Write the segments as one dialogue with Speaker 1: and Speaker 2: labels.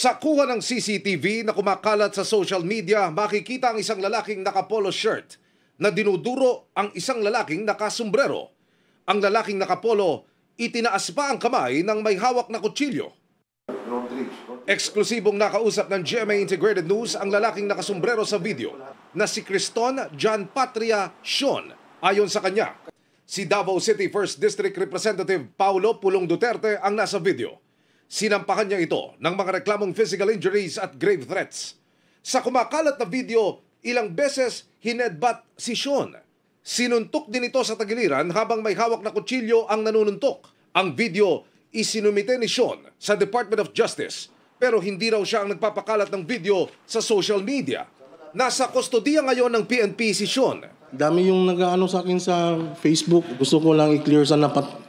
Speaker 1: Sa kuha ng CCTV na kumakalat sa social media, makikita ang isang lalaking nakapolo shirt na dinuduro ang isang lalaking nakasombrero. Ang lalaking nakapolo, itinaas pa ang kamay ng may hawak na kutsilyo. Eksklusibong nakausap ng GMA Integrated News ang lalaking nakasombrero sa video na si Criston John Patria Sean. Ayon sa kanya, si Davao City 1st District Representative Paulo Pulong Duterte ang nasa video. Sinampahan niya ito ng mga reklamong physical injuries at grave threats. Sa kumakalat na video, ilang beses hinedbat si Sean. Sinuntok din ito sa tagiliran habang may hawak na kutsilyo ang nanununtok. Ang video isinumite ni Sean sa Department of Justice pero hindi raw siya ang nagpapakalat ng video sa social media. Nasa kustodiya ngayon ng PNP si Sean.
Speaker 2: Dami yung nag-aano sa akin sa Facebook. Gusto ko lang i-clear sa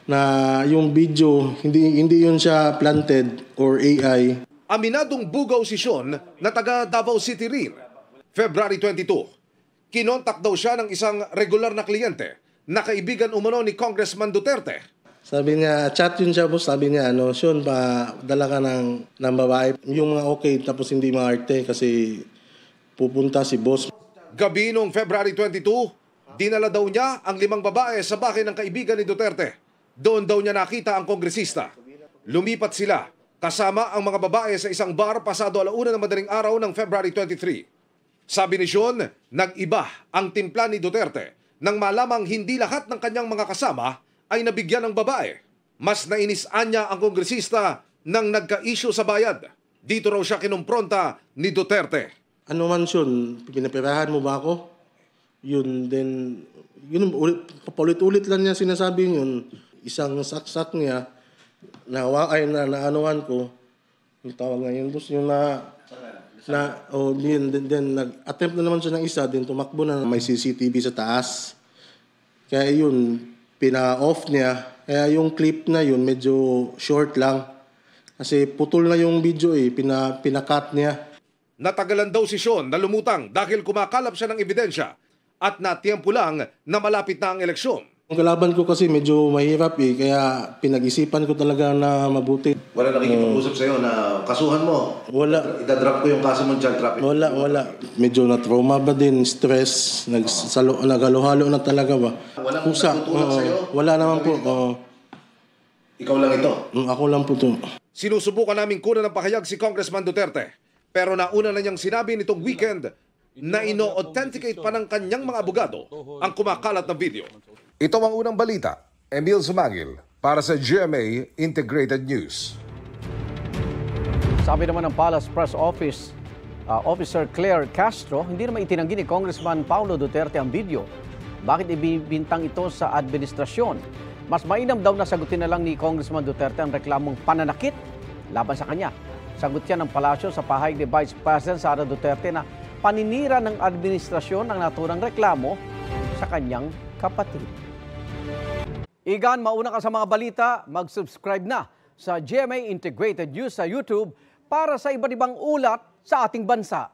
Speaker 2: na yung video, hindi yun siya planted or AI.
Speaker 1: Aminadong bugaw si Sean na taga Davao City rin. February 22, kinontak daw siya ng isang regular na kliyente na kaibigan umano ni Congressman Duterte.
Speaker 2: Sabi niya, chat yun siya, boss. Sabi niya, Sean, dala ka ng babae. Yung mga okay, tapos hindi maarte kasi pupunta si boss.
Speaker 1: Gabi noong February 22, dinala daw niya ang 5 babae sa bahay ng kaibigan ni Duterte. Doon daw niya nakita ang kongresista. Lumipat sila kasama ang mga babae sa isang bar pasado 1:00 ng madaling araw ng February 23. Sabi ni Sean, nag-iba ang timpla ni Duterte nang malamang hindi lahat ng kanyang mga kasama ay nabigyan ng babae. Mas nainis-an niya ang kongresista nang nagka-issue sa bayad. Dito raw siya kinumpronta ni Duterte.
Speaker 2: Ano man, Sean, pinapirahan mo ba ako? Yun, then, yun, paulit-ulit lang niya sinasabi yun. Isang saksak niya, naanuhan ko, yung tawag ngayon, boss, yung then nag-attempt na naman siya ng isa, then tumakbo na may CCTV sa taas. Kaya yun, pina-off niya. Kaya yung clip na yun, medyo short lang. Kasi putol na yung video pinakat niya.
Speaker 1: Natagalan daw si Sean na lumutang dahil kumakalap siya ng ebidensya at natiyempo lang na malapit na ang eleksyon.
Speaker 2: Ang kalaban ko kasi medyo mahirap kaya pinag-isipan ko talaga na mabuti.
Speaker 3: Wala nakikipag-usap sa'yo na kasuhan mo?
Speaker 2: Wala.
Speaker 3: Idadrop ko yung kaso mong child trafficking?
Speaker 2: Wala. Medyo na-trauma ba din, stress, nagalo-halo na talaga ba.
Speaker 3: Walang nagtutulak sa'yo?
Speaker 2: Wala naman po.
Speaker 3: Ikaw lang ito?
Speaker 2: Ako lang po to.
Speaker 1: Sinusubukan namin kunan ng pahayag si Congressman Duterte. Pero nauna na niyang sinabi nitong weekend na ino-authenticate pa ng kanyang mga abogado ang kumakalat na video. Ito ang unang balita. Emil Sumangil para sa GMA Integrated News.
Speaker 4: Sabi naman ng Palace Press Office, Officer Claire Castro, hindi naman itinanggi ni Congressman Paulo Duterte ang video. Bakit ibibintang ito sa administrasyon? Mas mainam daw na sagutin na lang ni Congressman Duterte ang reklamong pananakit laban sa kanya. Sagot siya ng palasyo sa pahayag ni Vice President Sara Duterte na paninira ng administrasyon ang naturang reklamo sa kanyang kapatid. Igan, mauna ka sa mga balita, mag-subscribe na sa GMA Integrated News sa YouTube para sa iba't ibang ulat sa ating bansa.